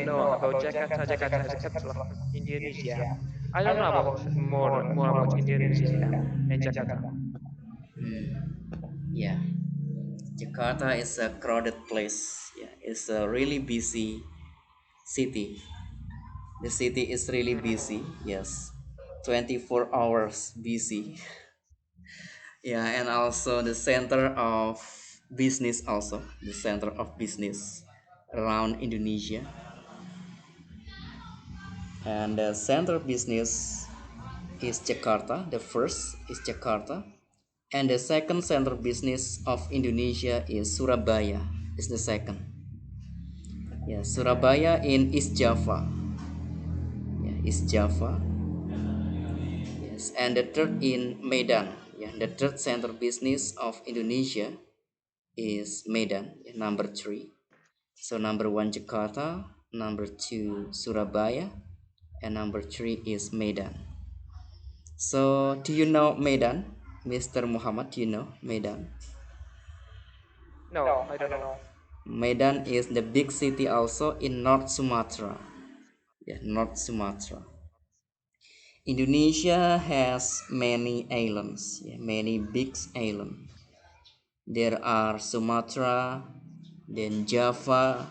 know about Jakarta. Jakarta is the capital of Indonesia. I don't know about more about Indonesia and Jakarta. Yeah, Jakarta is a crowded place. Yeah, it's a really busy city. The city is really busy. Yes, 24 hours busy. Yeah, and also the center of business. Also, the center of business around Indonesia, and the center business is Jakarta. The first is Jakarta, and the second center business of Indonesia is Surabaya. Is the second. Yeah, Surabaya in East Java. Yeah, East Java. Yes, and the third in Medan. Yeah, the third center business of Indonesia is Medan. Yeah, number three. So number one Jakarta, number two Surabaya, and number three is Medan. So do you know Medan, Mr. Muhammad? Do you know Medan? No, I don't know. Medan is the big city also in North Sumatra. Yeah, North Sumatra. Indonesia has many islands, yeah, many big islands. There are Sumatra, then Java,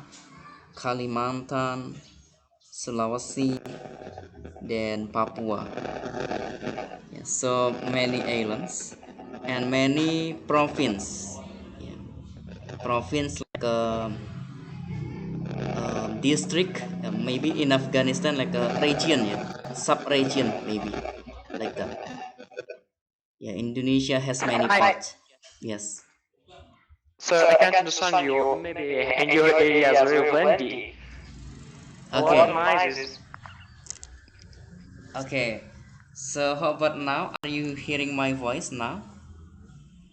Kalimantan, Sulawesi, then Papua. Yeah, so many islands and many province. Yeah, province like a district, maybe in Afghanistan like a region, yeah, sub-region maybe like that. Yeah, Indonesia has many I parts. Yes. so I can't understand you. Maybe in your area is very windy. Okay. What noise is? Okay. So how about now? Are you hearing my voice now?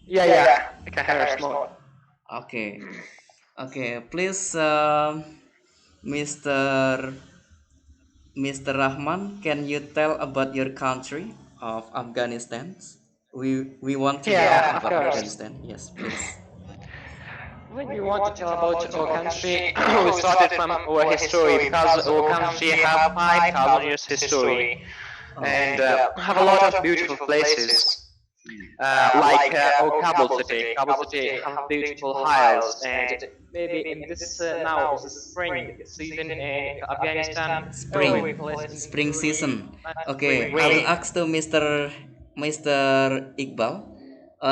Yeah, yeah. I can hear it small. Okay. Okay. Please, Mr. Mr. Rahman, can you tell about your country of Afghanistan? We want to know Yeah, of about course. Afghanistan. Yes, please. When we want to tell about our country, we started from our history because our country have 5,000 years history and have a lot of beautiful places. Like our Kabul city. Kabul city have beautiful hills, and maybe in this now is the spring season in Afghanistan. Spring. Every place is Spring green, season. Okay, I will green. ask to Mr. Iqbal.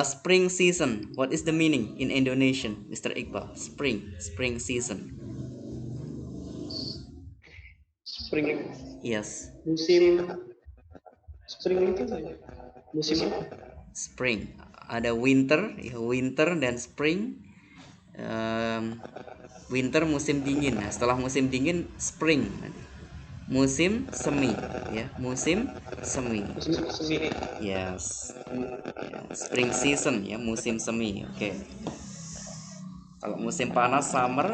Spring season. What is the meaning in Indonesian, Mr. Iqbal? Spring season. Spring Yes, musim spring itu musim apa? spring. Ada winter, ya, winter dan spring. Em, Winter musim dingin. Nah, setelah musim dingin spring. Musim semi, ya, musim semi. Musim semi. Yes. Ya, spring season ya, musim semi. Oke. Kalau musim panas summer,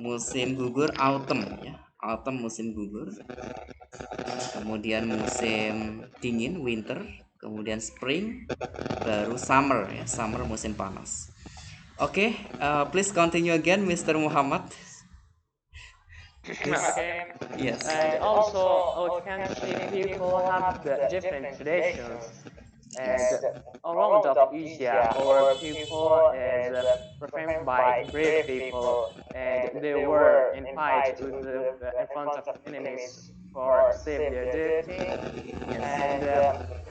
musim gugur autumn ya. Autumn musim gugur. Kemudian musim dingin winter, kemudian spring, baru summer ya, summer musim panas. Oke, please continue again Mr. Muhammad. Please. Okay. Yes. And also, our country people have the different traditions. And around of Asia, our people is represented by brave people, and they were in fight with in front of enemies for save their duty. And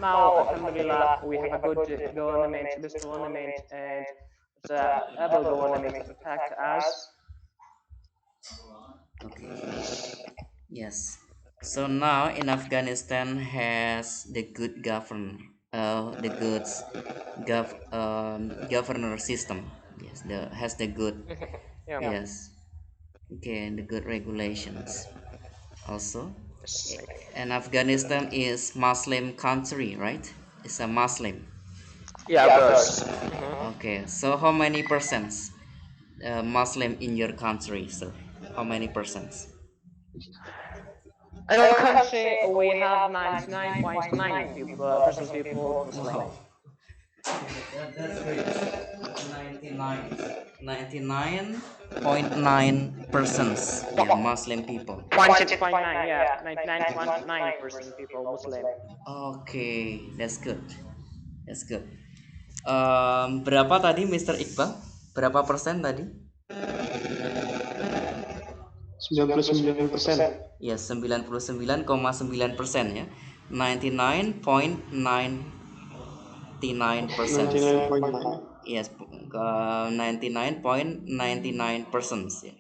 now, Alhamdulillah, we have a good government, best government, and it's a able government to protect us. Okay. Yes. So now in Afghanistan has the good the good governor system. Yes, the has the good. Yeah. Yes. Okay, and the good regulations also. Yes. And Afghanistan is Muslim country, right? It's a Muslim. Yeah, of course. Okay, so how many percents Muslim in your country, sir? How many percents? In our country, we have 99.9 people, percent people Muslim. Wow. That's great. 99.9% yeah, Muslim people. 0.9, yeah, 99.9% people Muslim. Okay, that's good. That's good. Berapa tadi Mr. Iqbal? Berapa persen tadi? 99%. Ya, 99,9% ya. 99.99%. 99.9. Yes, 99.99% ya.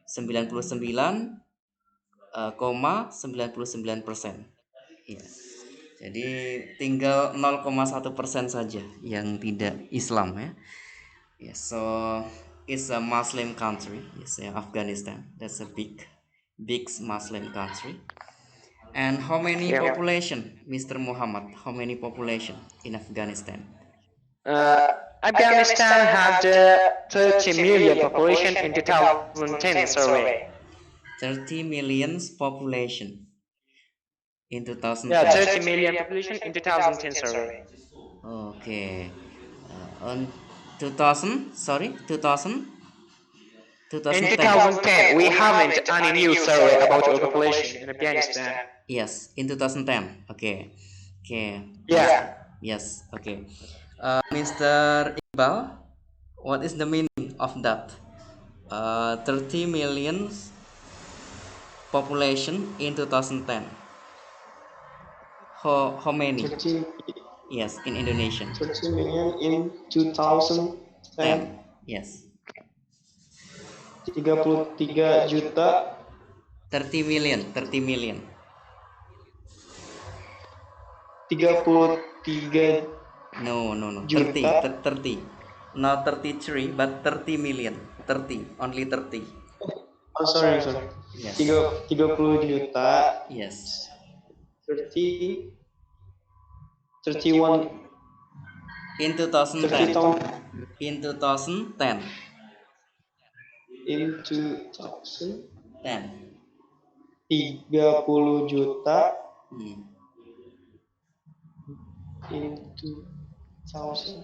99,99%. Ya. Jadi tinggal 0,1% saja yang tidak Islam ya. Yes, so it's a Muslim country. Yes, yeah, Afghanistan. That's a big Muslim country. And how many Yeah. population, Mr. Muhammad? How many population in Afghanistan? Uh, Afghanistan had 30 million population in 2010 survey. 30 millions population in Yeah, 2010. 30 million population in 2010 survey. Okay. On 2000, sorry, 2000, In 2010. 2010, we haven't any new survey about our population in Afghanistan. Yes, in 2010. Okay. Okay. Yeah. Yes, okay. Mr. Iqbal, what is the meaning of that? 30 million population in 2010. How many? 30, Yes, in Indonesian. 30 million in 2010. 10. Yes. 33 juta 30 million, 30 million. 33 No, no, no. 30, juta. 30. Not 33, but 30 million. 30, only 30. Oh, sorry. Yes. 30 juta. Yes. 30, 31, In 30 2010. tahun In 2010. in 2000. 10. 30 juta Hmm. in 2000.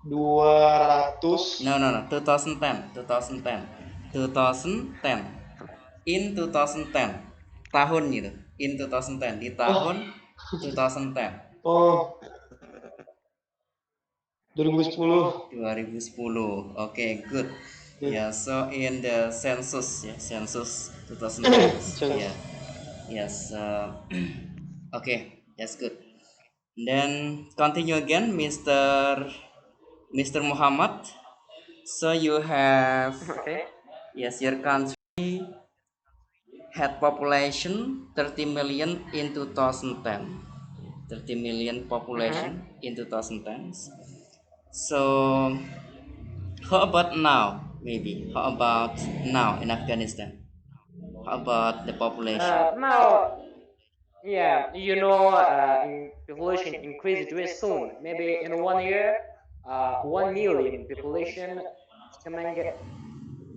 200. No, no, no. 2010. 2010. 2010. In 2010. Tahun gitu. In 2010. Di tahun 2010. Oh, 2010. 2010. Okay, good. Yeah. Yeah, so in the census, yeah, census 2010. Yeah, yes. Okay, that's good. Then continue again, Mr. Muhammad. So you have, Okay. yes, your country had population 30 million in 2010. 30 million population in 2010. So how about now? Maybe. How about now in Afghanistan? How about the population? Now, yeah, in population increased very soon. Maybe in 1 year, 1 million population is coming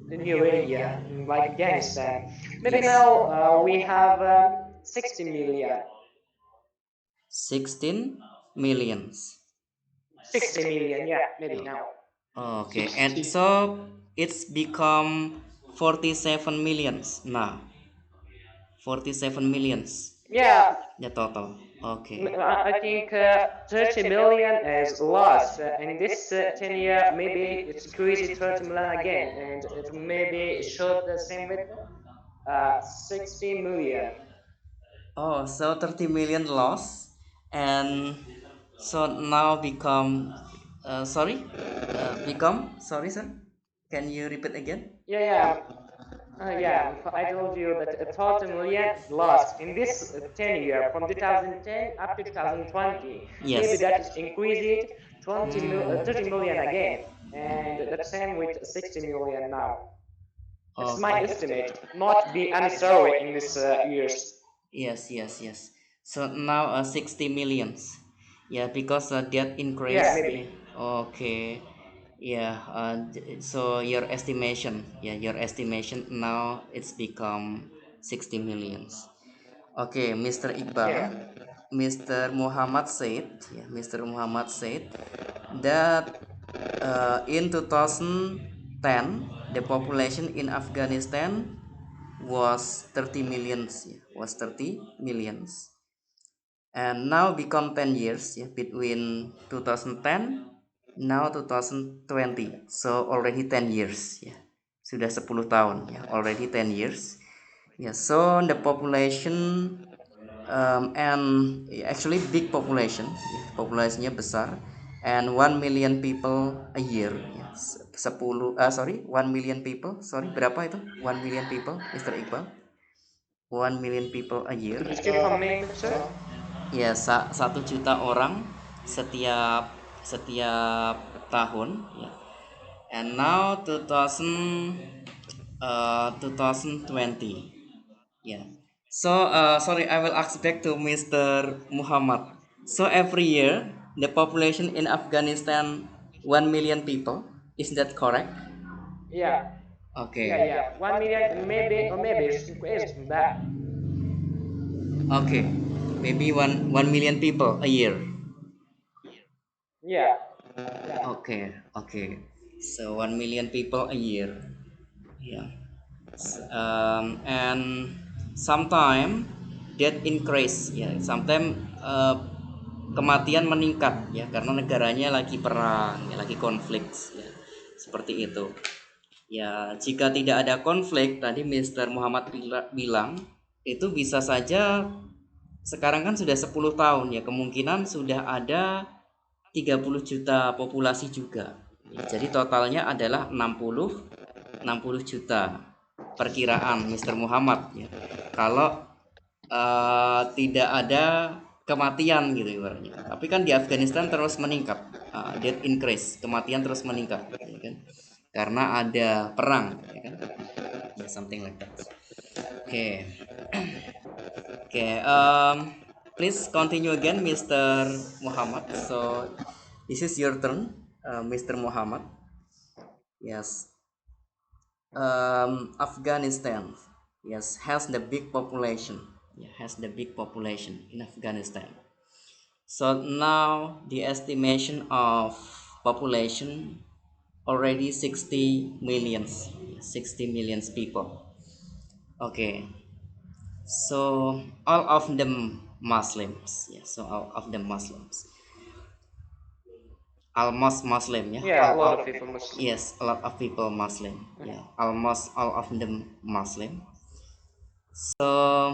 the new area, like Afghanistan. Maybe Yes. now we have 60 million. 16 millions. 60 million, yeah, maybe now. Okay, and 60. so it's become 47 millions now. 47 millions. Yeah, The total. Okay. I think 30 million is lost. In this 10 year, maybe it's increased 30 million again, and it maybe should the same with 60 million. Oh, so 30 million loss, and so now become, sorry, sorry, sir. Can you repeat again? Yeah, yeah. Yeah, I told you that a 30 million lost in this 10 year from 2010 up to 2020. Maybe Yes. that is increased 30 million again, and that same with 60 million now. It's my Okay. estimate, not be any survey in these years. Yes, yes, yes. So now 60 millions. Yeah, because that increase. Yeah, maybe. Okay. Yeah. So your estimation, yeah, your estimation now it's become 60 millions. Okay, Mr. Yeah. Iqbal. Mr. Muhammad said, yeah, Mr. Muhammad said that in 2010 the population in Afghanistan was 30 millions, was 30 millions, and now become 10 years, between 2010 now 2020, so already 10 years, sudah 10 tahun, already 10 years. So the population, and actually big population, populasinya besar, and 1 million people a year, 1 million people, berapa itu 1 million people, Mr. Iqbal? 1 million people a year. Could you skip for me, sir? Ya, 1 juta orang setiap tahun, ya. And now 2020. Yeah. So sorry, I will ask back to Mr. Muhammad. So every year the population in Afghanistan 1 million people. Is that correct? Yeah. Okay. Yeah. 1 million, maybe it's increasing that. Okay. Maybe 1 million people a year. Yeah. Okay. So 1 million people a year. Yeah. And sometime that increase, sometime kematian meningkat, karena negaranya lagi perang, lagi konflik, seperti itu. Jika tidak ada konflik, tadi Mr. Muhammad bilang itu bisa saja sekarang kan sudah 10 tahun, kemungkinan sudah ada 30 juta populasi juga. Jadi totalnya adalah 60 juta perkiraan Mr. Muhammad, kalau tidak ada kematian gitu ibaratnya. Tapi kan di Afghanistan terus meningkat, death increase, kematian terus meningkat, kan? Karena ada perang, kan? Something like that. Okay. Please continue again, Mr. Muhammad. So this is your turn, Mr. Muhammad. Yes. Afghanistan, has the big population. Has the big population in Afghanistan. So now the estimation of population already 60 millions, 60 millions people. Okay. So all of them Muslims. So all of them Muslims. Almost Muslim, Yeah, a lot of people Muslim. Yes, a lot of people Muslim. Almost all of them Muslim. So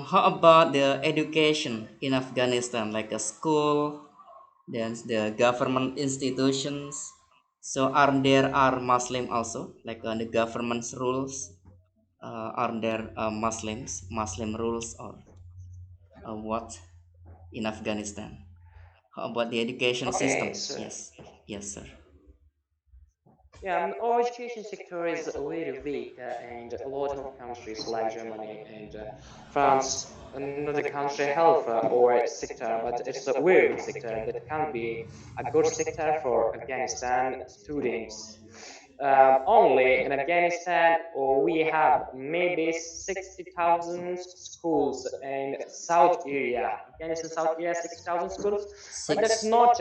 how about the education in Afghanistan, like a school, then the government institutions? So are Muslim also, like the government's rules? Are there Muslim rules, or what in Afghanistan? How about the education system? So, Yes, sir. Yeah, our education sector is a little weak, and a lot of countries like Germany and France, another country, help our sector, but it's a very weak sector that can be a good sector for Afghanistan students. Only in Afghanistan, we have maybe 60,000 schools in South area. Afghanistan South area, 60,000 schools, but that's not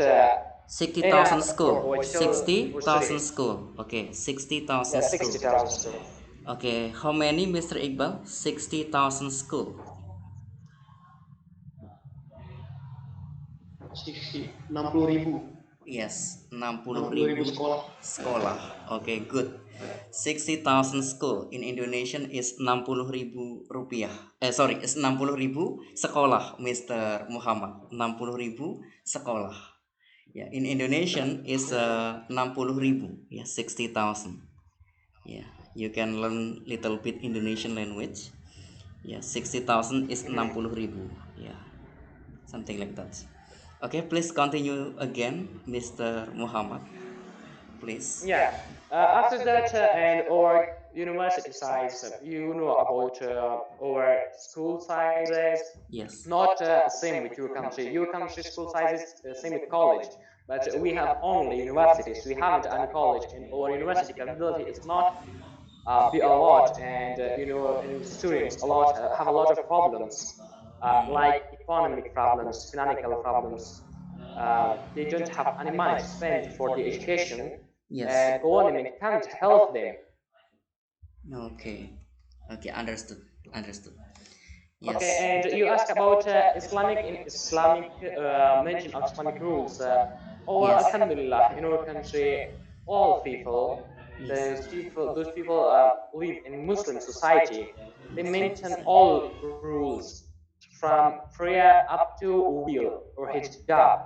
60,000 school. for 60,000 school. Okay, 60,000 school. 60,000 school. Okay, how many, Mr. Iqbal? 60,000 school. 60 Yes, 60.000 sekolah. Okay, good. 60,000 school in Indonesia is 60.000 rupiah. Is 60.000 sekolah, Mr. Muhammad. 60.000 sekolah. In Indonesian is 60.000, 60,000. You can learn little bit Indonesian language. 60,000 is 60.000. Something like that. Okay, please continue again, Mr. Muhammad. Please. After that, and our university size, you know about our school sizes. Yes. Not same with your country. Your country school size is same with college, but we have only universities. We haven't any college, and our university capability is not be a lot, and and students have a lot of problems, like economic problems, financial problems, they don't have any money to spend for the education, Yes. and government can't help them. Okay. Okay. Understood. Understood. Yes. Okay, and you ask about Islamic mention of Islamic rules. Or Yes. Alhamdulillah, in our country, all people, those people live in Muslim society. They maintain all rules from prayer up to wudu or hijab.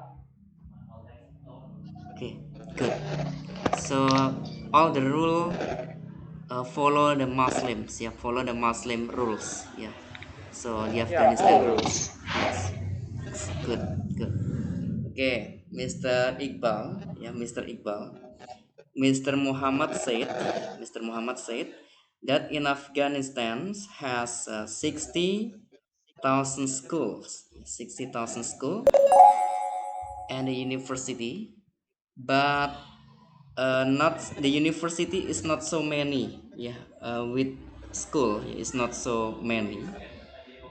Okay. Good. So all the rule follow the Muslims. Yeah. Follow the Muslim rules. Yeah. So the Yeah, all Afghanistan the rules. rules. Yes. Good. Good. Okay, Mr. Iqbal, yeah, Mr. Iqbal, Mr. Muhammad said that in Afghanistan has 60,000 schools, 60,000 schools and a university, but not the university is not so many, yeah, with school is not so many.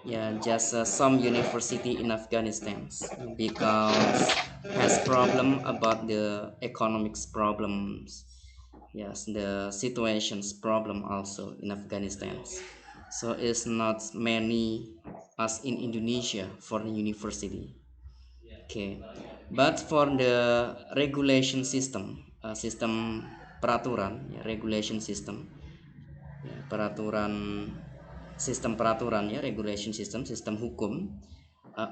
Yeah, just some university in Afghanistan because has problem about the economics problems. Yes, the situations problem also in Afghanistan. So it's not many as in Indonesia for the university. Okay, but for the regulation system, sistem peraturan, ya, regulation system, ya, peraturan sistem peraturan ya regulation system sistem hukum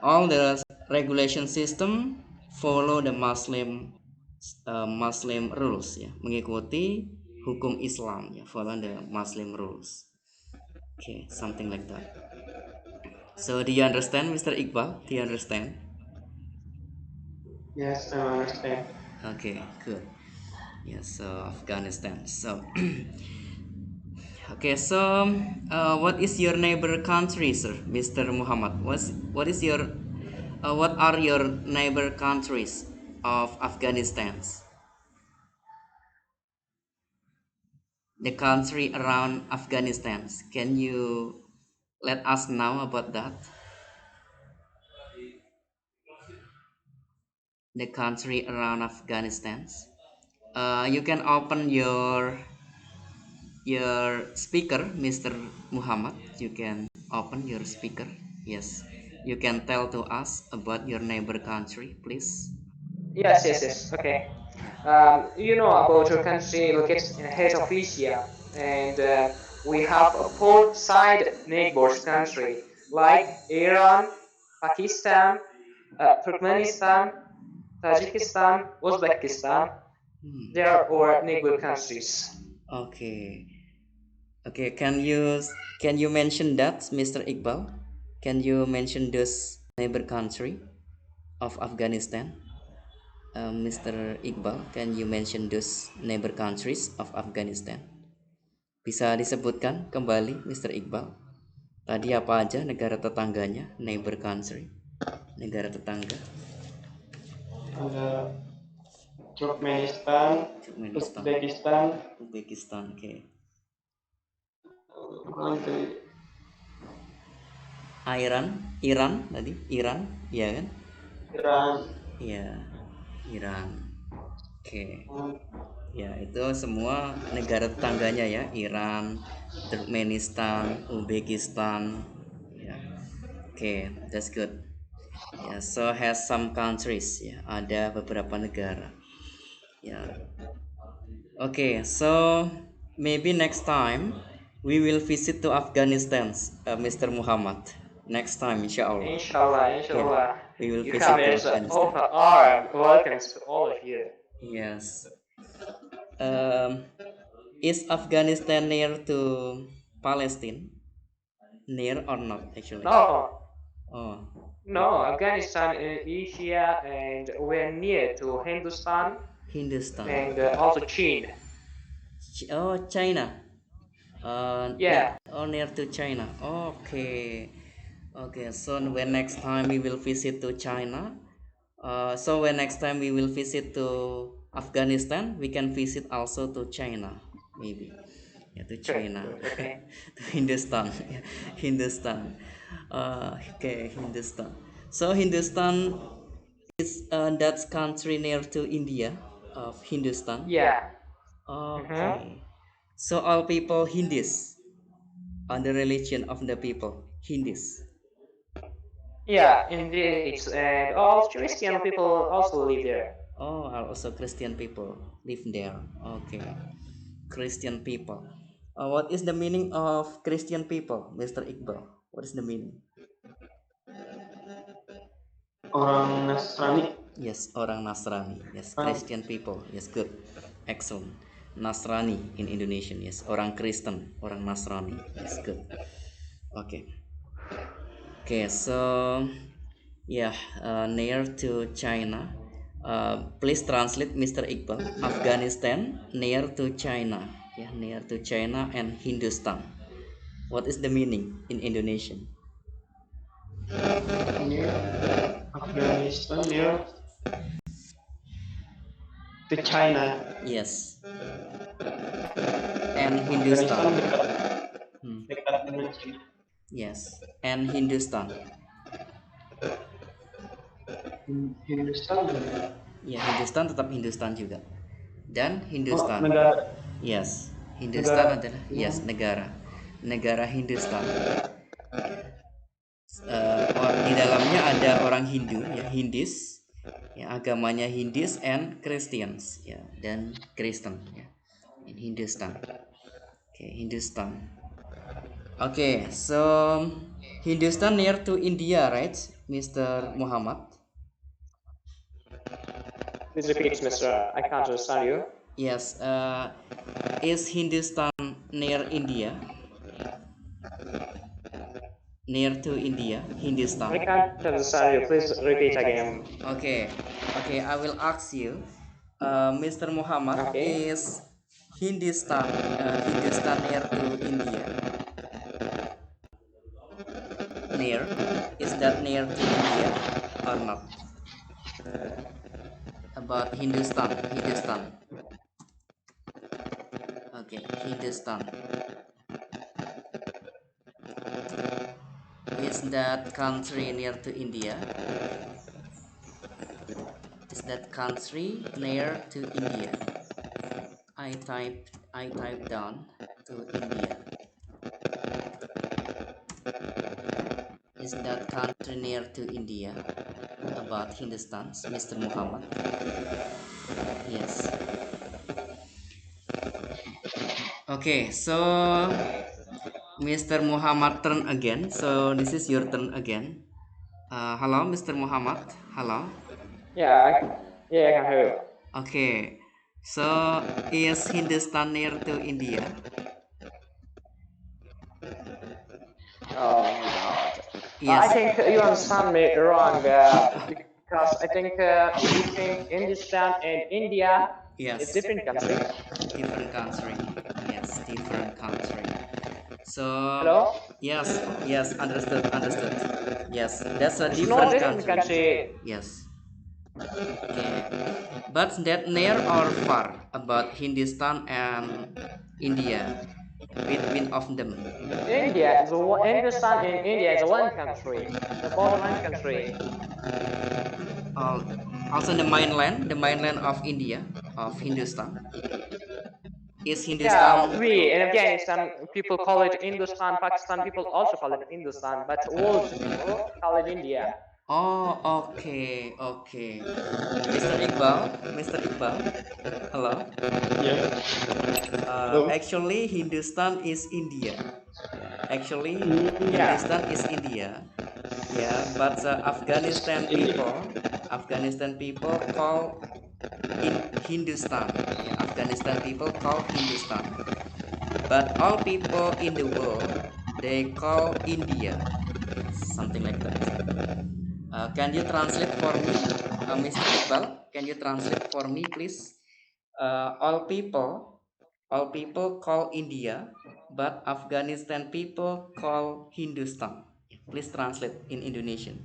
all the regulation system follow the Muslim rules ya mengikuti hukum Islam ya follow the Muslim rules. Okay, something like that. So do you understand, Mr. Iqbal? Do you understand? Yes, I understand. Okay, good. Yes, so Afghanistan. So okay, so what is your neighbor country, sir, Mr. Muhammad? What are your neighbor countries of Afghanistan? The country around Afghanistan. Can you let us know about that? The country around Afghanistan. You can open your speaker, Mr. Muhammad. You can open your speaker. Yes. You can tell to us about your neighbor country, please. Yes, yes, yes. Okay. You know about our country located in the heart of Asia, and we have a four-side neighbors country like Iran, Pakistan, Turkmenistan, Tajikistan, Uzbekistan. Hmm. They are our neighbor countries. Okay. Okay. Can you mention that, Mr. Iqbal? Can you mention this neighbor country of Afghanistan? Mr. Iqbal, can you mention those neighbor countries of Afghanistan? Bisa disebutkan kembali, Mr. Iqbal? Tadi apa aja negara tetangganya, neighbor country, negara tetangga? Ada Turkmenistan, Turkmenistan, Uzbekistan, Uzbekistan, oke. country Iran tadi, Iran, ya kan? Iran, Iya, Iran. Oke. Ya, itu semua negara tetangganya ya, Iran, Turkmenistan, Uzbekistan. Ya. Oke, that's good. Ya, so has some countries ya, ada beberapa negara. Ya. Oke, so maybe next time we will visit to Afghanistan, Mr. Muhammad. Next time, inshallah. Inshallah, Yeah, inshallah. we will You visit come to as Afghanistan. offer arm welcomes to all of you. Yes. Um, is Afghanistan near to Palestine? Near or not, actually? No, Oh, no, Afghanistan in Asia, and we're near to Hindustan Hindustan. and also China. Oh, China. Yeah, Near to China. Okay. Okay, so when next time we will visit to China, so when next time we will visit to Afghanistan, we can visit also to China, maybe. Yeah, to good, China, good, okay. to Hindustan, Hindustan. Okay, Hindustan. So Hindustan Is that country near to India of Hindustan? Yeah. Mm-hmm. Okay. So all people Hindus on the religion of the people Hindus. Yeah, indeed, it's and all Christian people also live there. Oh, also Christian people live there. Okay. Christian people. What is the meaning of Christian people, Mr. Iqbal? What is the meaning? Orang Nasrani. Yes, orang Nasrani. Yes, Ah, Christian people. Yes, good. Excellent. Nasrani in Indonesian. Yes, orang Kristen, orang Nasrani. Yes, good. Okay. Okay, so yeah, near to China. Please translate, Mr. Iqbal. Afghanistan near to China. Yeah, near to China and Hindustan. What is the meaning in Indonesian? near Afghanistan, near to China. Yes, and Afghanistan Hindustan. dekat, Hmm. dekat dengan China. Yes, and Hindustan. Hindustan juga. Ya, Hindustan tetap Hindustan juga. Dan Oh, Hindustan. negara. Yes, Hindustan Negara. adalah yes negara. Negara Hindustan. Di dalamnya ada orang Hindu ya, Hindus. Ya, agamanya Hindus and Christians ya, dan Kristen ya. In Hindustan. Okay, Hindustan. Okay, so Hindustan near to India, right, Mr. Muhammad? Please repeat, Mister. I can't understand you. Yes, is Hindustan near India? Near to India, Hindustan. I can't understand you. Please repeat again. Okay, okay, I will ask you, Mr. Muhammad, Okay. is Hindustan near to India? Near? Is that near to India or not? About Hindustan. Okay, Hindustan. Is that country near to India? Is that country near to India? I type down to India. Is that country near to India? About Hindustan, Mr. Muhammad. Yes. Okay, so Mr. Muhammad turn again. So this is your turn again. Hello, Mr. Muhammad. Hello. Yeah, I can hear you. Okay. So is Hindustan near to India? Oh my God. Yes. I think you understand me wrong because I think you think Hindustan and India Yes. is different country. Different country. Yes, different country. So Hello? yes, understood. Yes, that's a It's not different different country. country. Yes. Okay. But that near or far about Hindustan and India between of them? Hindustan and India is one country. They're both one country. Also the mainland of India of Hindustan is Yeah, Hindustan. we in Afghanistan people call it Hindustan. Pakistan people also call it Hindustan, but world people call it India. Oh, okay. Mr. Iqbal, hello. Ya. Hello. Actually, Hindustan is India. Actually, Yeah. Hindustan is India. Yeah, but Afghanistan people call in Hindustan. Yeah, Afghanistan people call Hindustan. But all people in the world they call India. Something like that. Can you translate for me, Mr. Iqbal? Can you translate for me, please? All people call India, but Afghanistan people call Hindustan. Please translate in Indonesian,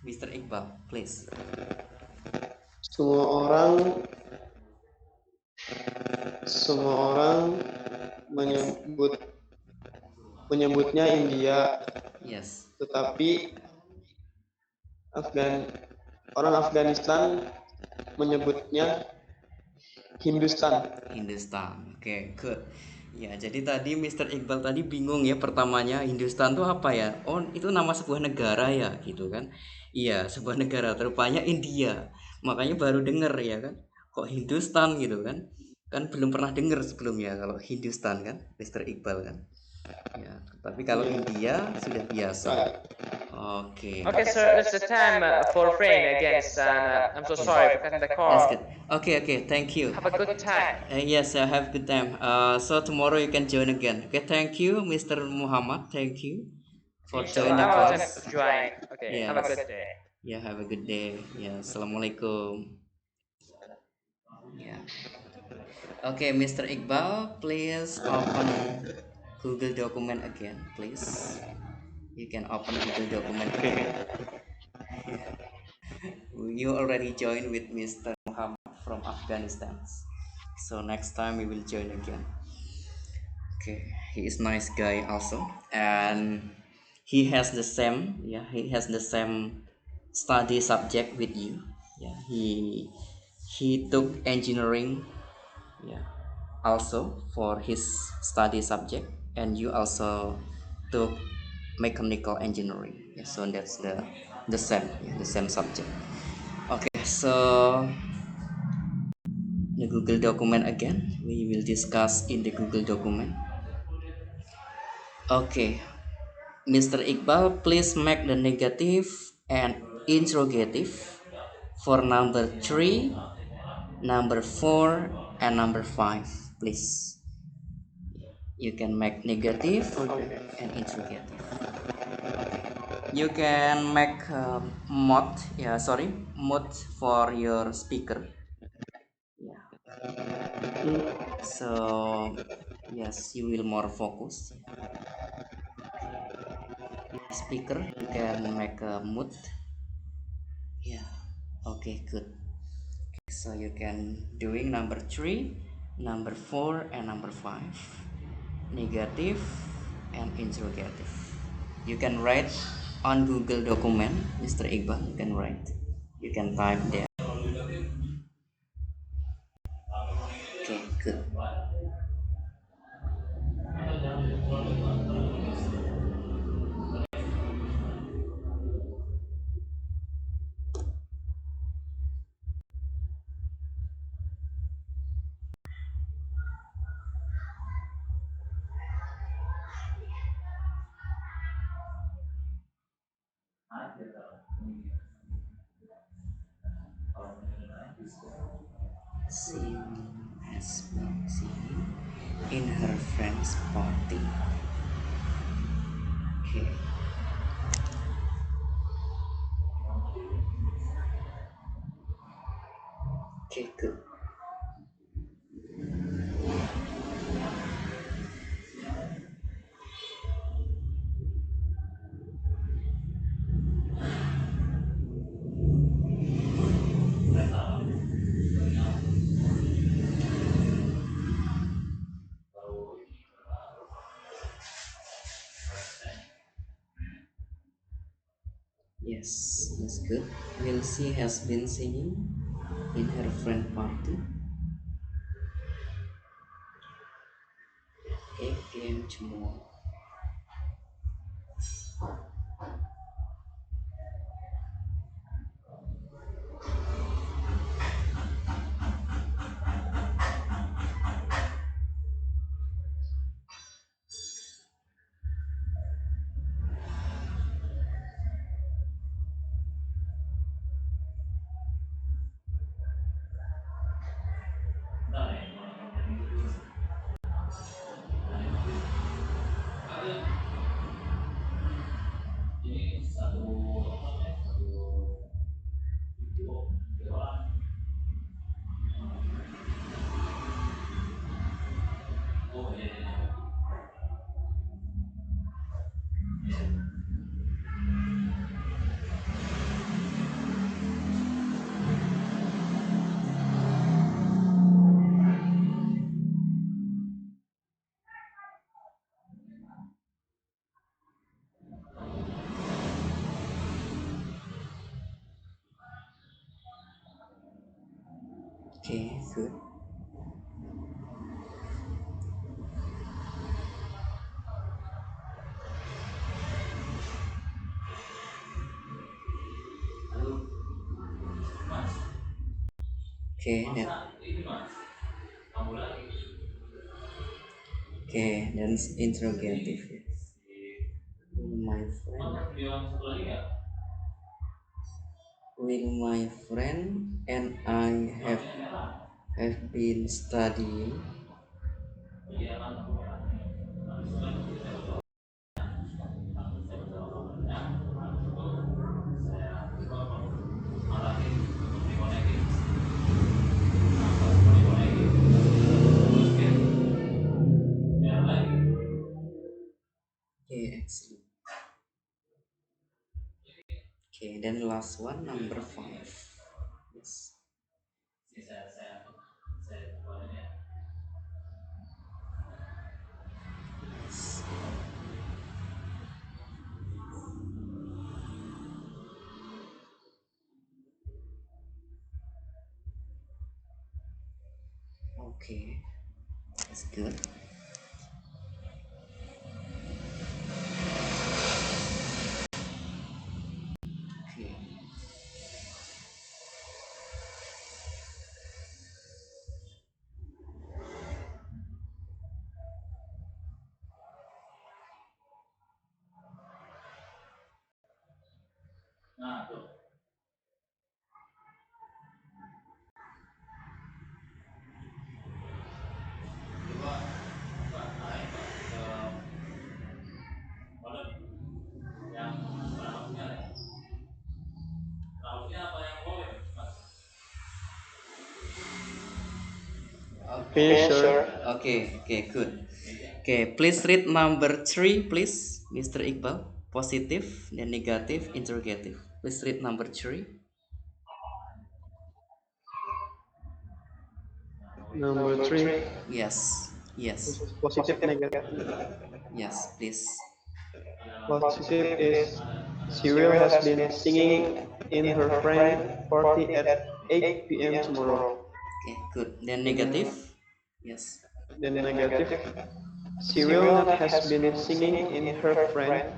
Mr. Iqbal, please. Semua orang menyebutnya India, Yes. tetapi Afgan orang Afghanistan menyebutnya Hindustan. Hindustan. Oke, good. Ya, jadi tadi Mr. Iqbal tadi bingung ya pertamanya Hindustan tuh apa ya? Oh, itu nama sebuah negara ya, gitu kan? Iya, sebuah negara. Rupanya India. Makanya baru denger ya kan? Kok Hindustan gitu kan? Kan belum pernah denger sebelumnya kalau Hindustan kan, Mr. Iqbal kan? Ya, tapi kalau Iya. India sudah biasa. Right. Oke. Okay, sir, it's the time for praying again, son. I'm so sorry for cutting the That's call. good. Okay, thank you. Have a good time. Yes, have a good time. So tomorrow you can join again. Okay, thank you, Mr. Muhammad. Thank you for Inshallah, joining the I will class. attempt to join. Okay, have a Yes. good day. Yeah, have a good day. Yeah, assalamualaikum. Yeah. Okay, Mr. Iqbal, please open Google document again, please. You can open Google document again. You already joined with Mr. Muhammad from Afghanistan. So next time we will join again. Okay, he is nice guy also, and he has the same, yeah, he has the same study subject with you. Yeah, he took engineering, yeah, also for his study subject, and you also took mechanical engineering. Yeah, so that's the same, yeah, the same subject. Okay, so the Google document again. We will discuss in the Google document. Okay, Mr. Iqbal, please make the negative and interrogative for number 3, number 4, and number 5, please. You can make negative Okay. and interrogative. You can make mode for your speaker. Yeah. So yes, you will more focus. Speaker, you can make a mute. Yeah. Okay, good. So you can doing number 3, number 4, and number 5, negative and interrogative. You can write on Google document, Mr. Iqbal. You can write, you can type there. Okay, good. She has been singing in her friend's party. Okay. Okay, good. Yes, that's good. Will she has been singing in her friend party. 8 p.m. tomorrow. Okay, good. Okay, then interrogative. My friend, will my friend and I have been studying. Okay, excellent. Okay, then last one, number 5. Yes. Okay, that's good. Okay. Okay, sure. Okay, good. Okay, please read number 3, please, Mr. Iqbal. Positive, then negative, interrogative. Please read number 3. Number 3, Yes, yes, positive, negative. yes, please. Positive is Cyril has been singing in her friend party at 8 p.m. tomorrow. Okay, good. Then negative. Yes. Then negative, Cyril not has been singing in her friend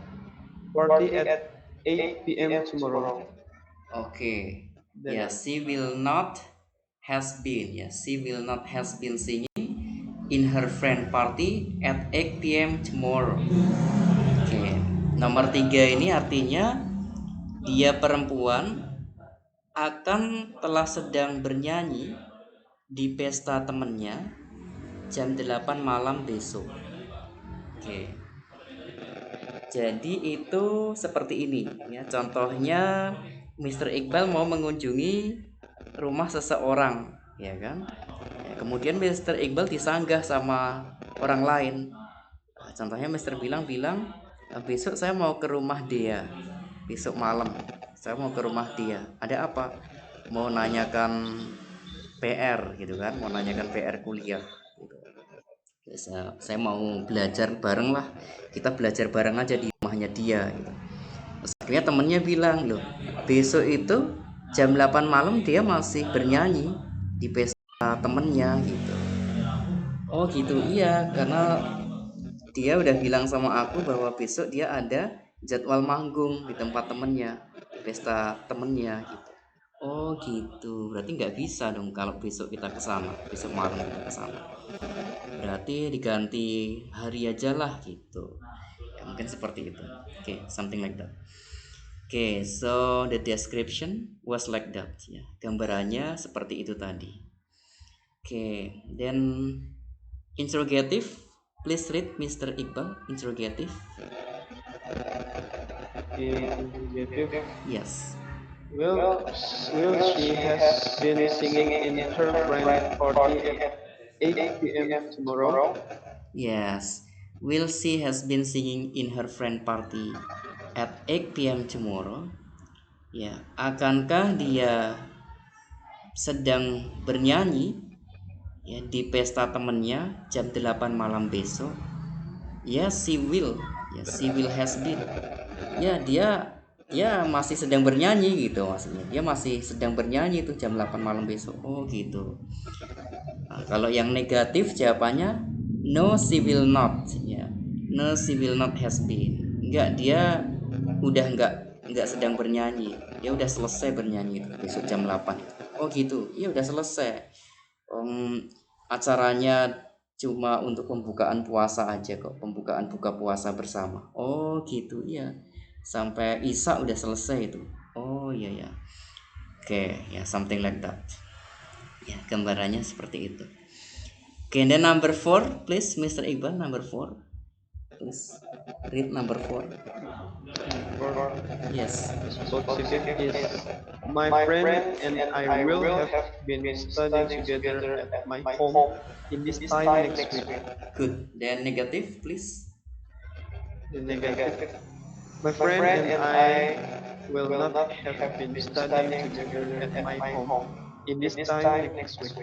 party at 8 p.m. tomorrow. Okay. Then Yeah, she will not has been. Yeah, she will not has been singing in her friend party at 8 p.m. tomorrow. Oke. Nomor 3 ini artinya dia perempuan akan telah sedang bernyanyi di pesta temennya jam 8 malam besok. Oke. Jadi itu seperti ini ya. Contohnya Mr. Iqbal mau mengunjungi rumah seseorang, ya kan? Ya, kemudian Mr. Iqbal disanggah sama orang lain. Nah, contohnya Mr. bilang, besok saya mau ke rumah dia. Besok malam saya mau ke rumah dia. Ada apa? Mau nanyakan PR gitu kan? Mau nanyakan PR kuliah gitu. Saya mau belajar bareng lah, kita belajar bareng aja di rumahnya dia gitu. Terus akhirnya temennya bilang, loh besok itu jam 8 malam dia masih bernyanyi di pesta temennya gitu. Oh gitu, iya, karena dia udah bilang sama aku bahwa besok dia ada jadwal manggung di tempat temennya, di pesta temennya gitu. Oh gitu, berarti nggak bisa dong kalau besok kita kesana, besok malam kita kesana. Berarti diganti hari aja lah gitu ya, mungkin seperti itu. Okay, something like that. Okay, so the description was like that ya, gambarannya seperti itu tadi. Okay, then interrogative, please read Mr. Iqbal. Interrogative. interrogative, Yes. will she has been singing in her friend party at 8 p.m. tomorrow? Yes. Will she has been singing in her friend party at 8 p.m. tomorrow? Ya, akankah dia sedang bernyanyi ya di pesta temennya jam 8 malam besok? Yes, she will. Ya, she will has been. Ya, dia ya masih sedang bernyanyi gitu maksudnya. Dia masih sedang bernyanyi itu jam 8 malam besok. Oh gitu. Nah, kalau yang negatif jawabannya no she will not ya. No she will not has been. Enggak, dia udah enggak sedang bernyanyi. Dia udah selesai bernyanyi itu besok jam 8. Oh gitu. Iya udah selesai. Acaranya cuma untuk pembukaan puasa aja kok, pembukaan buka puasa bersama. Oh gitu, iya. Sampai Isya udah selesai itu. Oh iya ya. Oke, ya something like that. Ya, gambarannya seperti itu. Oke, then number 4, please, Mr. Iqbal, number 4. Please read number 4. Yes. Positive is my friend and I will have been studying together at my home in this time next week. Good. Then negative, please. The negative, my friend and I will not have been studying together at my home in this time next week.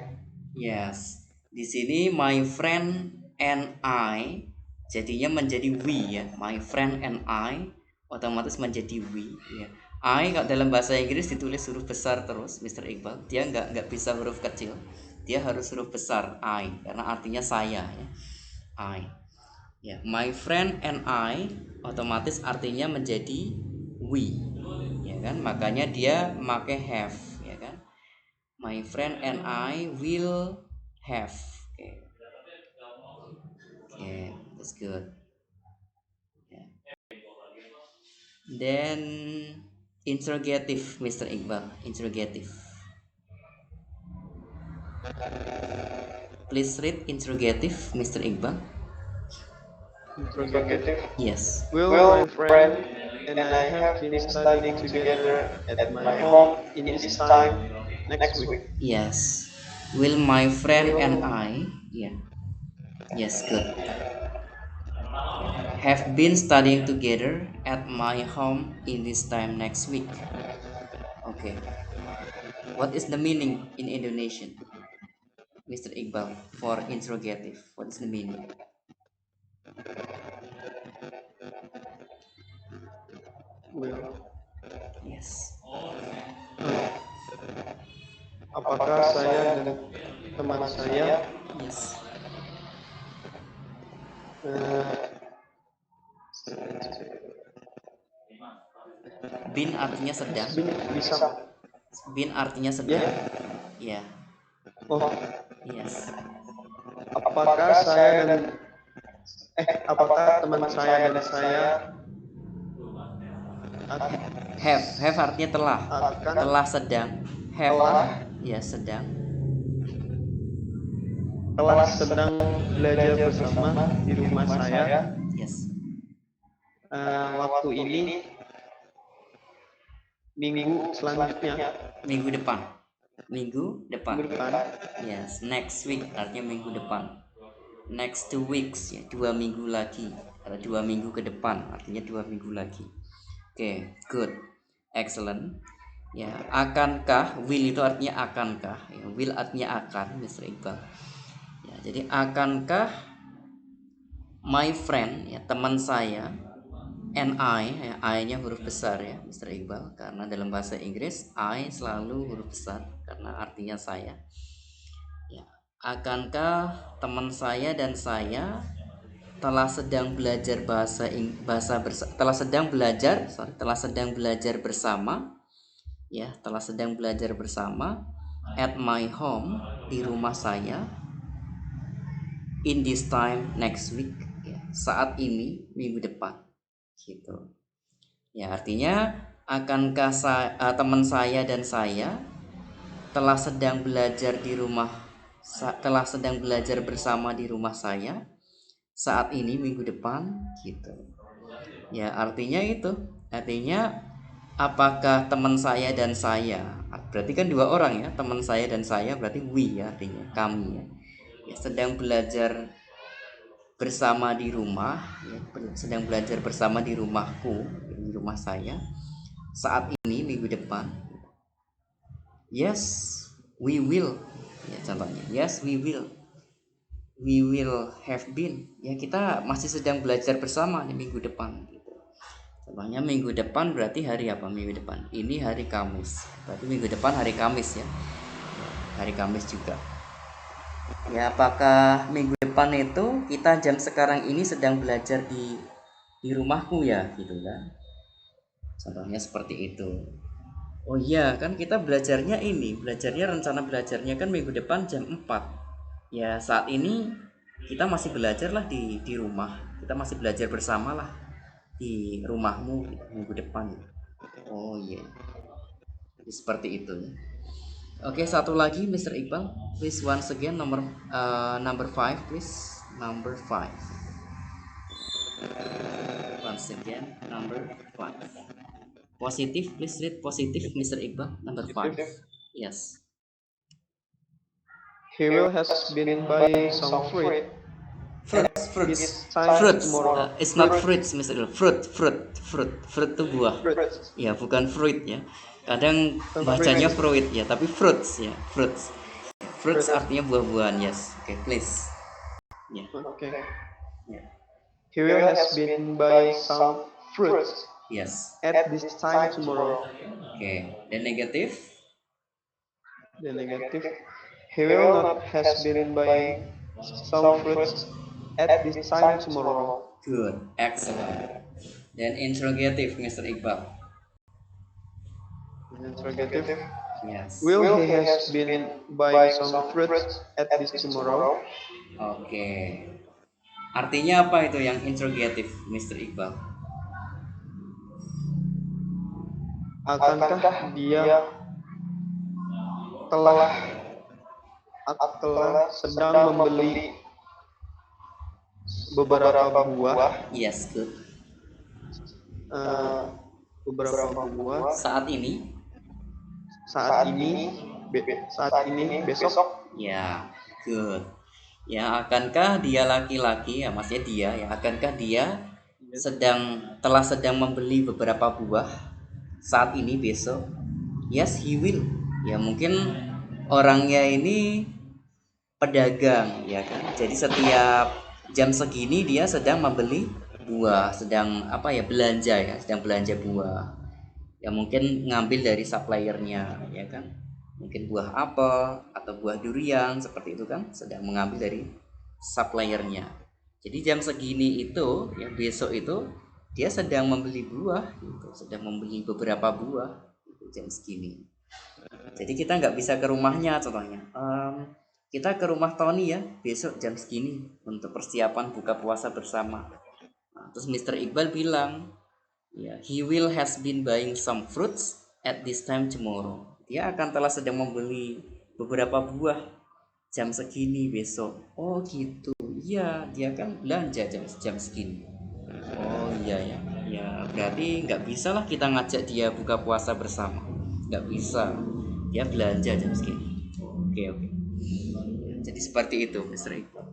Yes. Di sini my friend and I jadinya menjadi we ya. My friend and I otomatis menjadi we ya. I kalau dalam bahasa Inggris ditulis huruf besar terus, Mr. Iqbal. Dia nggak bisa huruf kecil. Dia harus huruf besar I karena artinya saya ya. I. Ya, my friend and I otomatis artinya menjadi we. Ya kan? Makanya dia pakai have ya kan? My friend and I will have. Okay. Okay, that's good. Yeah. Then interrogative, Mr. Iqbal. Interrogative. Please read interrogative, Mr. Iqbal. Interrogative. Yes. Will my friend and I have been studying together at my home in this time next week? Yes. Will my friend and I, yeah. Yes, good. Have been studying together at my home in this time next week. Okay. What is the meaning in Indonesian, Mr. Iqbal, for interrogative? What is the meaning? Will. Yes. Apakah saya dan teman saya Yes. Bin artinya sedang. bisa Bin artinya sedang. Ya. oh Yes. apakah saya dan apakah teman saya dan saya Have artinya telah. akan Telah sedang. Have telah ya sedang. sedang belajar bersama di rumah saya Yes. waktu ini minggu selanjutnya Minggu depan. Minggu depan. minggu depan. Yes, next week artinya minggu depan. Next 2 weeks ya, 2 minggu lagi. Atau 2 minggu ke depan artinya 2 minggu lagi. Oke, good. Excellent. Ya, akankah, will itu artinya akankah? Ya, will artinya akan, Mr. Iqbal. Ya, jadi akankah my friend ya, teman saya, and I, ya, I-nya huruf besar ya, Mr. Iqbal, karena dalam bahasa Inggris I selalu huruf besar karena artinya saya. Ya, akankah teman saya dan saya telah sedang belajar telah sedang belajar bersama ya, telah sedang belajar bersama at my home di rumah saya in this time next week ya, saat ini minggu depan gitu. Ya, artinya akankah teman saya dan saya telah sedang belajar bersama di rumah saya saat ini minggu depan gitu. Ya, artinya itu. Artinya apakah teman saya dan saya, berarti kan 2 orang ya, teman saya dan saya berarti we ya, artinya kami ya, sedang belajar bersama di rumah ya, sedang belajar bersama di rumahku, di rumah saya saat ini minggu depan. Yes, we will ya, contohnya yes we will have been ya, kita masih sedang belajar bersama di minggu depan gitu. Contohnya minggu depan berarti hari apa? Minggu depan. Ini hari Kamis. Berarti minggu depan hari Kamis ya. Hari Kamis juga. Ya, apakah minggu depan itu kita jam sekarang ini sedang belajar di rumahku ya, gitu kan? Contohnya seperti itu. Oh iya, kan kita belajarnya rencana belajarnya kan minggu depan jam 4. Ya, saat ini kita masih belajar lah di rumah. Kita masih belajar bersama lah di rumahmu minggu depan. Oh iya. Jadi seperti itu ya. Oke, satu lagi Mr. Iqbal. Please once again number 5 please. Number 5. Once again number 5. Positive, please read positive Mr. Iqbal. Number 5. Yes. He will has been buying some fruit. Fruits. Tomorrow. It's not fruits, Mr. Iqbal. Fruit itu buah. Ya, bukan fruit ya. Kadang bacanya fruit ya, tapi fruits ya, fruits. Fruits artinya buah-buahan, yes. Okay, please. Yeah. Okay. Yeah. He will has been buying some fruits Yes. at this time tomorrow. Okay. The negative. The negative. He will not has been buying some fruits at this time tomorrow. Good. Excellent. Then interrogative, Mr. Iqbal. Interrogative. Yes. Will he has been buying some fruits at this tomorrow? Oke. Artinya apa itu yang interrogative, Mr. Iqbal? Akankah dia telah sedang membeli beberapa buah? Yes, good. Beberapa buah Saat ini? saat ini besok. Ya, good. Ya, akankah dia laki-laki ya, maksudnya dia ya, akankah dia telah sedang membeli beberapa buah saat ini besok? Yes, he will. Ya, mungkin orangnya ini pedagang ya kan. Jadi setiap jam segini dia sedang membeli buah, sedang belanja ya, sedang belanja buah. Ya mungkin ngambil dari suppliernya ya kan. Mungkin buah apel atau buah durian seperti itu kan, sedang mengambil dari suppliernya. Jadi jam segini itu ya, besok itu dia sedang membeli buah gitu, sedang membeli beberapa buah gitu, jam segini. Jadi kita nggak bisa ke rumahnya contohnya. Kita ke rumah Tony ya besok jam segini untuk persiapan buka puasa bersama. Nah, terus Mr. Iqbal bilang, ya, he will has been buying some fruits at this time tomorrow. Dia akan telah sedang membeli beberapa buah jam segini besok. Oh gitu. Iya, dia kan belanja jam segini. Oh iya ya. Ya berarti nggak bisa lah kita ngajak dia buka puasa bersama. Nggak bisa. Dia belanja jam segini. Oke. Jadi seperti itu, Mr. Iqbal.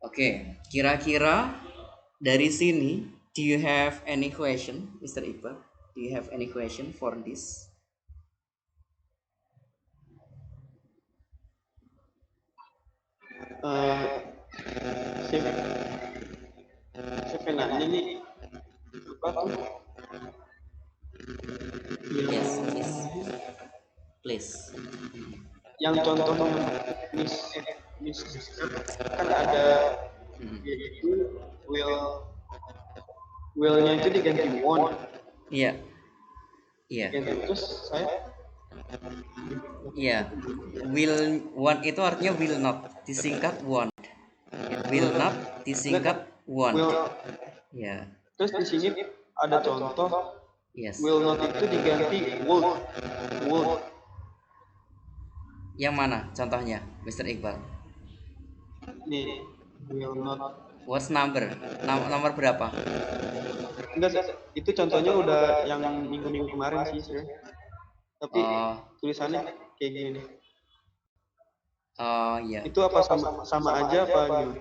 Oke, kira-kira dari sini, do you have any question, Mr. Iqbal? Do you have any question for this? Siapa nanya nih? Apa tuh? Yes, please. Yang contohnya Miss kan ada yaitu willnya itu diganti won't. Iya. Terus saya will want itu artinya will not, disingkat want. Will not disingkat want. Ya. Terus di sini ada contoh. Yes. Will not itu diganti would. Yang mana contohnya, Mr. Iqbal? Nih, will not. What's number? Nomor berapa? Enggak, itu contohnya udah yang minggu kemarin sih, sir. Tapi tulisannya kayak gini. Oh iya. Itu apa sama aja apa gimana?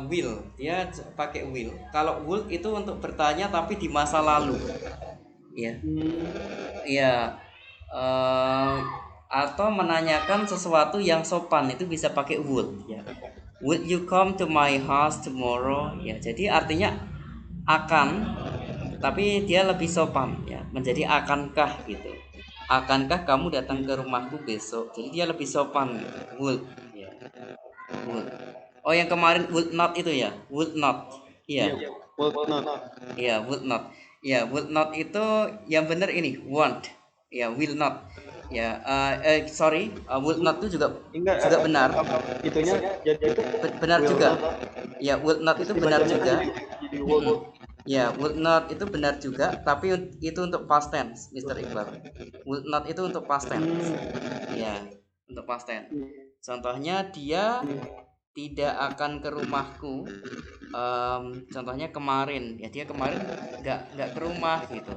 Will, dia pakai will. Kalau would itu untuk bertanya tapi di masa lalu. Iya. Iya. Atau menanyakan sesuatu yang sopan itu bisa pakai would ya. Would you come to my house tomorrow? Ya, jadi artinya akan tapi dia lebih sopan ya, menjadi akankah gitu. Akankah kamu datang ke rumahku besok? Jadi dia lebih sopan gitu. Would ya. Would. Oh, yang kemarin would not itu ya. Would not. Iya. Yeah, would not. Iya, would not. Ya, would not itu yang benar ini won't. Ya, will not. Ya, sorry, would not itu juga Enggak, benar. itunya jadi Benar will juga. not. Ya, would not itu Pasti benar bacanya juga. jadi would. Ya, would not itu benar juga, tapi itu untuk past tense, Mr. Iqbal. Would not itu untuk past tense. Ya, untuk past tense. Contohnya dia tidak akan ke rumahku. Contohnya kemarin, ya dia kemarin nggak ke rumah gitu.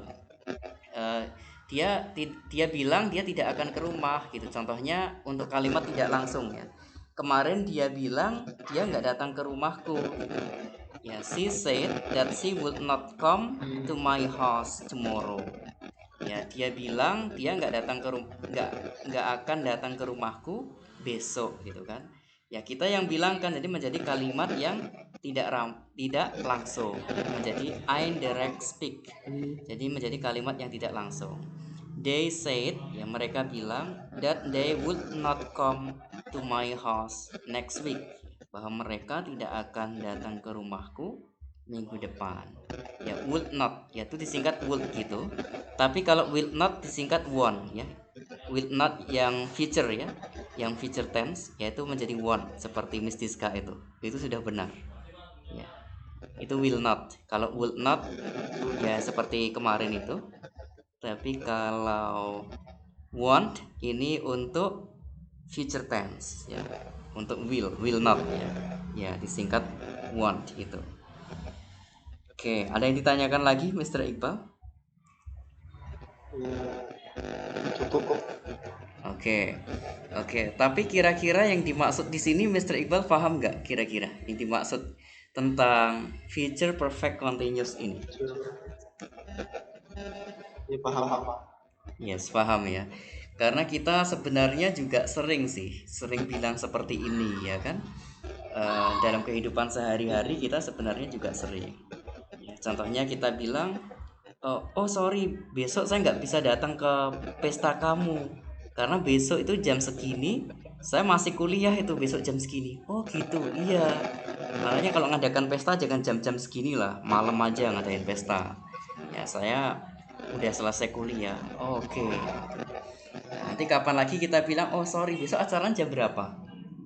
Dia bilang dia tidak akan ke rumah gitu. Contohnya untuk kalimat tidak langsung ya. Kemarin dia bilang dia nggak datang ke rumahku. Ya, she said that she would not come to my house tomorrow. Ya, dia bilang dia nggak akan datang ke rumahku besok gitu kan. Ya, kita yang bilang kan, jadi menjadi kalimat yang tidak langsung, menjadi indirect speak. Jadi menjadi kalimat yang tidak langsung. They said, ya mereka bilang, that they would not come to my house next week, bahwa mereka tidak akan datang ke rumahku minggu depan. Ya, would not, ya itu disingkat would gitu. Tapi kalau will not disingkat won't ya. Will not yang future ya, yang future tense yaitu menjadi won't seperti Miss Diska itu sudah benar. Ya. Itu will not. Kalau will not ya seperti kemarin itu. Tapi kalau want ini untuk future tense ya, untuk will not ya, ya disingkat want itu. Oke, ada yang ditanyakan lagi, Mr. Iqbal? Cukup. Oke. Tapi kira-kira yang dimaksud di sini, Mr. Iqbal paham nggak? Kira-kira yang dimaksud tentang future perfect continuous ini? Ya, paham. Yes, paham ya. Karena kita sebenarnya juga sering bilang seperti ini ya kan. Dalam kehidupan sehari-hari kita sebenarnya juga sering. Ya, contohnya kita bilang, oh sorry, besok saya nggak bisa datang ke pesta kamu karena besok itu jam segini saya masih kuliah, itu besok jam segini. Oh gitu, iya. Makanya kalau ngadakan pesta jangan jam-jam segini lah, malam aja ngadain pesta. Ya saya udah selesai kuliah. Oke. Nanti kapan lagi kita bilang, oh sorry besok acaranya jam berapa?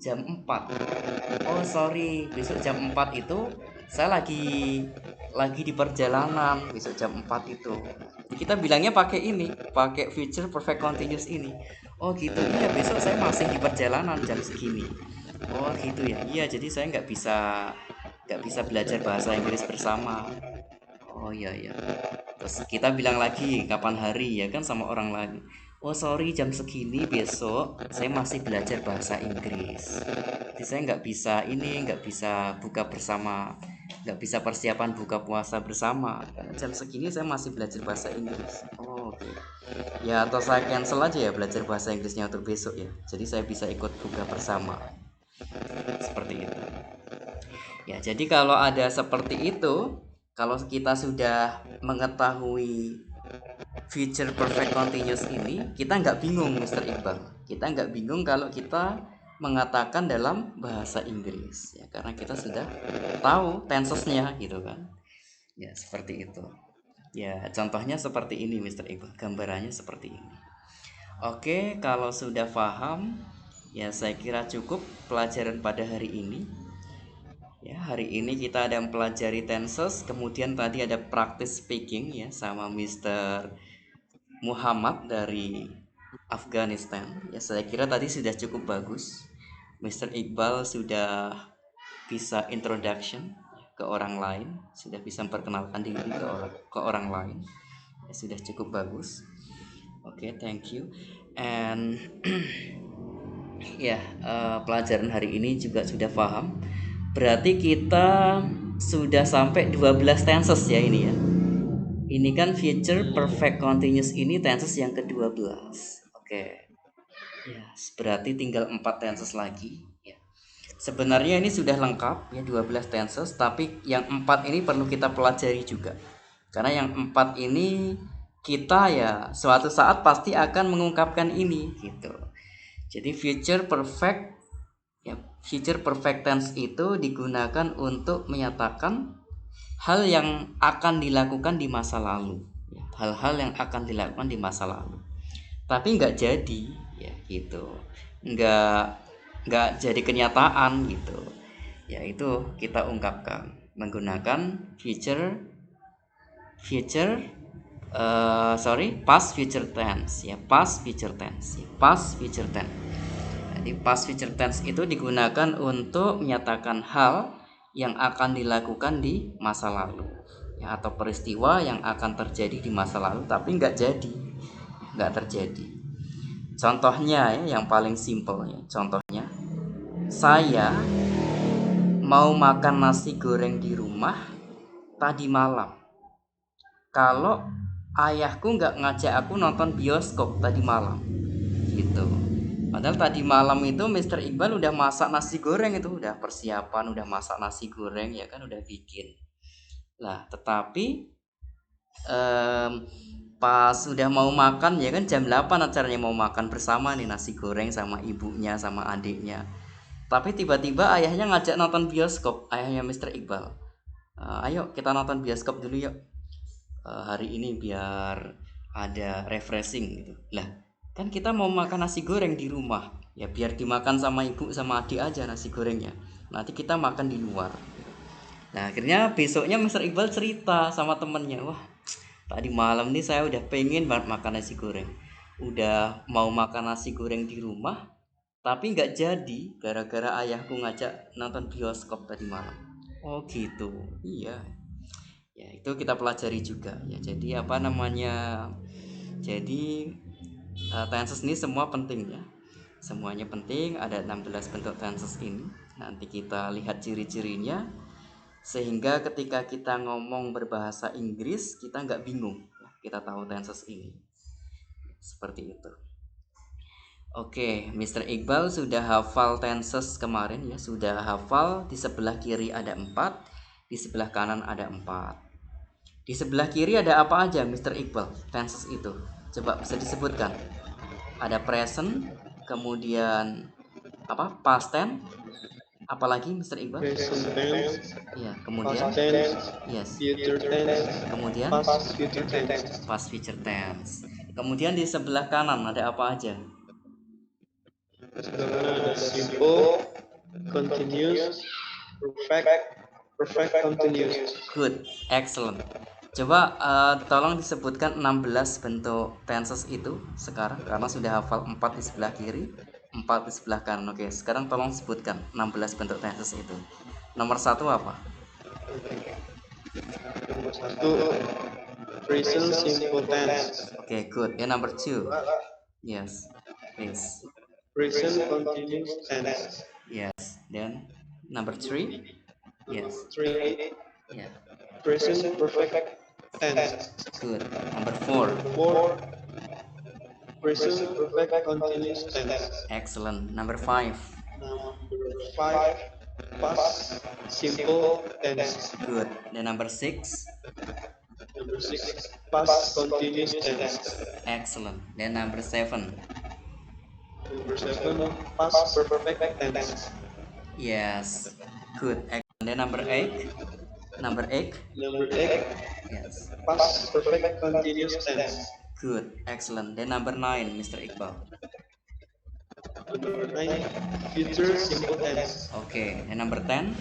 Jam 4. Oh sorry, besok jam 4 itu saya lagi di perjalanan besok jam 4 itu. Jadi kita bilangnya pakai future perfect continuous ini. Oh gitu, iya besok saya masih di perjalanan jam segini. Oh gitu ya, iya jadi saya nggak bisa belajar bahasa Inggris bersama. Oh iya. Terus kita bilang lagi kapan hari ya kan sama orang lain. Oh sorry jam segini besok saya masih belajar bahasa Inggris. Jadi saya nggak bisa buka bersama, nggak bisa persiapan buka puasa bersama karena jam segini saya masih belajar bahasa Inggris. Oh oke. Ya atau saya cancel aja ya belajar bahasa Inggrisnya untuk besok ya. Jadi saya bisa ikut buka bersama. Seperti itu. Ya jadi kalau ada seperti itu, kalau kita sudah mengetahui future perfect continuous ini, kita nggak bingung, Mr. Iqbal. Kita nggak bingung kalau kita mengatakan dalam bahasa Inggris, ya karena kita sudah tahu tensesnya gitu kan. Ya seperti itu. Ya contohnya seperti ini, Mr. Iqbal. Gambarannya seperti ini. Oke, kalau sudah paham, ya saya kira cukup pelajaran pada hari ini. Ya, hari ini kita ada mempelajari tenses, kemudian tadi ada practice speaking ya sama Mr. Muhammad dari Afghanistan. Ya, saya kira tadi sudah cukup bagus. Mr. Iqbal sudah bisa introduction ke orang lain, sudah bisa memperkenalkan diri ke orang lain. Ya, sudah cukup bagus. Oke, thank you. And ya, pelajaran hari ini juga sudah paham. Berarti kita sudah sampai 12 tenses ya ini ya. Ini kan future perfect continuous ini tenses yang ke-12. Oke. Ya, berarti tinggal 4 tenses lagi ya. Sebenarnya ini sudah lengkap ya 12 tenses, tapi yang 4 ini perlu kita pelajari juga. Karena yang 4 ini kita ya suatu saat pasti akan mengungkapkan ini gitu. Jadi future perfect tense itu digunakan untuk menyatakan hal yang akan dilakukan di masa lalu. Hal-hal yang akan dilakukan di masa lalu. Tapi nggak jadi ya gitu. Nggak jadi kenyataan gitu. Ya itu kita ungkapkan menggunakan past future tense ya, past future tense. Jadi past future tense itu digunakan untuk menyatakan hal yang akan dilakukan di masa lalu ya, atau peristiwa yang akan terjadi di masa lalu tapi nggak terjadi. Contohnya ya, yang paling simpel ya, contohnya saya mau makan nasi goreng di rumah tadi malam. Kalau ayahku nggak ngajak aku nonton bioskop tadi malam gitu. Padahal tadi malam itu Mr. Iqbal udah masak nasi goreng, itu udah persiapan, udah masak nasi goreng ya kan, udah bikin lah. Tetapi pas udah mau makan ya kan, jam 8 acaranya mau makan bersama nih nasi goreng sama ibunya sama adiknya. Tapi tiba-tiba ayahnya ngajak nonton bioskop, ayahnya Mr. Iqbal. Ayo kita nonton bioskop dulu yuk. Hari ini biar ada refreshing gitu. Lah, kan kita mau makan nasi goreng di rumah. Ya biar dimakan sama ibu sama adik aja nasi gorengnya. Nanti kita makan di luar. Nah, akhirnya besoknya Mr. Iqbal cerita sama temennya, wah, tadi malam nih saya udah pengen banget makan nasi goreng. Udah mau makan nasi goreng di rumah, tapi nggak jadi gara-gara ayahku ngajak nonton bioskop tadi malam. Oh gitu, iya. Ya itu kita pelajari juga ya. Jadi tenses ini semua penting ya, semuanya penting. Ada 16 bentuk tenses ini, nanti kita lihat ciri-cirinya sehingga ketika kita ngomong berbahasa Inggris kita nggak bingung ya, kita tahu tenses ini seperti itu. Oke, Mr. Iqbal sudah hafal tenses kemarin ya, sudah hafal. Di sebelah kiri ada 4, di sebelah kanan ada 4. Di sebelah kiri ada apa aja Mr. Iqbal tenses itu? Coba bisa disebutkan. Ada present, kemudian past tense, apalagi Mr. Iqbal? Present tense, Ya, kemudian past tense, yes. future tense, Kemudian past future tense. past future tense. Kemudian di sebelah kanan ada apa aja? Sebelah kanan ada simple, continuous, perfect continuous. Good, excellent. Coba tolong disebutkan 16 bentuk tenses itu sekarang, karena sudah hafal 4 di sebelah kiri, 4 di sebelah kanan. Oke, sekarang tolong sebutkan 16 bentuk tenses itu. Nomor 1 apa? Nomor 1, present simple tense. Oke, good. Ya, number 2. Yes, please. Present continuous tense. Yes. Then number 3. Yes. 3, Yeah. present perfect tense. Good. Number 4. 4, present perfect continuous tense. Excellent. Number 5. Number 5, past simple tense. Good. Then number 6. Number 6, past continuous tense. Excellent. Then number 7. Number 7, past perfect tense. Yes. Good. Excellent. Then number 8. Number 8. Number 8, Yes. past perfect continuous tense. Good. Excellent. Then number 9, Mr. Iqbal. Number 9, future simple tense. Okay. And number 10.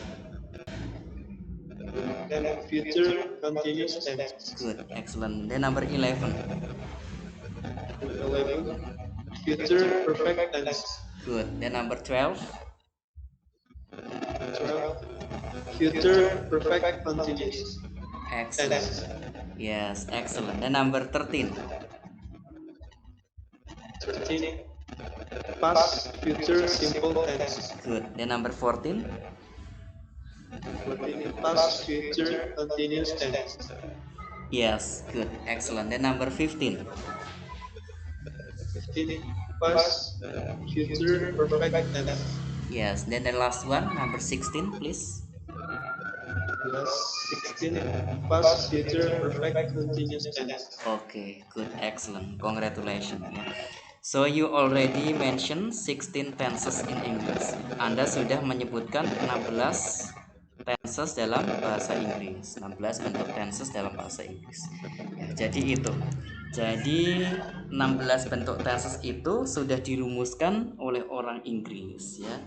Then future continuous tense. Good. Excellent. Then number 11. 11, future perfect tense. Good. Then number 12. 12, future perfect continuous Excellent. tense. Yes. Excellent. Then number 13. 13, past future simple tense. Good. Then number 14. 14, past future continuous tense. Yes. Good. Excellent. Then number 15. 15, past future perfect tense. Yes. Then the last one, number 16, please. plus 16 past future perfect continuous tense. Okay, good, excellent. Congratulations. Ya. So you already mentioned 16 tenses in English. Anda sudah menyebutkan 16 tenses dalam bahasa Inggris. 16 bentuk tenses dalam bahasa Inggris. Ya, jadi itu. Jadi 16 bentuk tenses itu sudah dirumuskan oleh orang Inggris ya.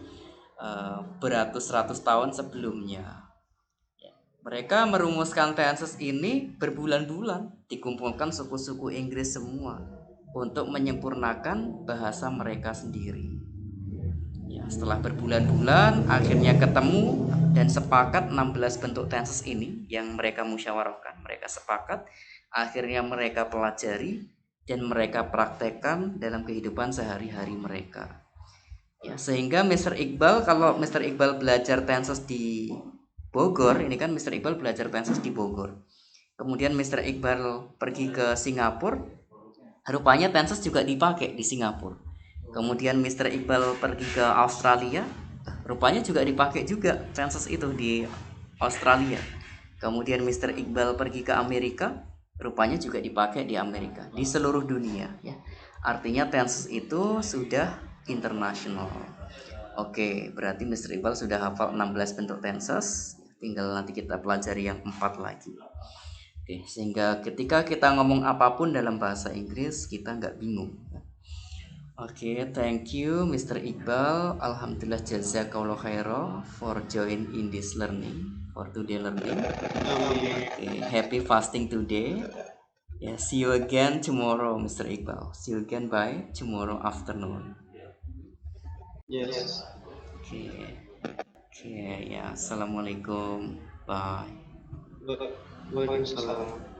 Beratus-ratus tahun sebelumnya. Mereka merumuskan tenses ini berbulan-bulan, dikumpulkan suku-suku Inggris semua untuk menyempurnakan bahasa mereka sendiri. Ya, setelah berbulan-bulan akhirnya ketemu dan sepakat 16 bentuk tenses ini yang mereka musyawarahkan. Mereka sepakat, akhirnya mereka pelajari dan mereka praktekkan dalam kehidupan sehari-hari mereka. Ya, sehingga Mr. Iqbal, kalau Mr. Iqbal belajar tenses di Bogor, ini kan Mr. Iqbal belajar tenses di Bogor. Kemudian Mr. Iqbal pergi ke Singapura, rupanya tenses juga dipakai di Singapura. Kemudian Mr. Iqbal pergi ke Australia, rupanya juga dipakai juga tenses itu di Australia. Kemudian Mr. Iqbal pergi ke Amerika, rupanya juga dipakai di Amerika, di seluruh dunia ya. Artinya tenses itu sudah internasional. Oke, berarti Mr. Iqbal sudah hafal 16 bentuk tenses, tinggal nanti kita pelajari yang 4 lagi. Oke, sehingga ketika kita ngomong apapun dalam bahasa Inggris kita nggak bingung. Oke, thank you Mr. Iqbal. Alhamdulillah jazakallahu khairan for join in this learning, for today learning. Okay, happy fasting today. Yeah, see you again tomorrow Mr. Iqbal. See you again by tomorrow afternoon. Yes. Oke, ya, assalamualaikum, bye. Waalaikumsalam.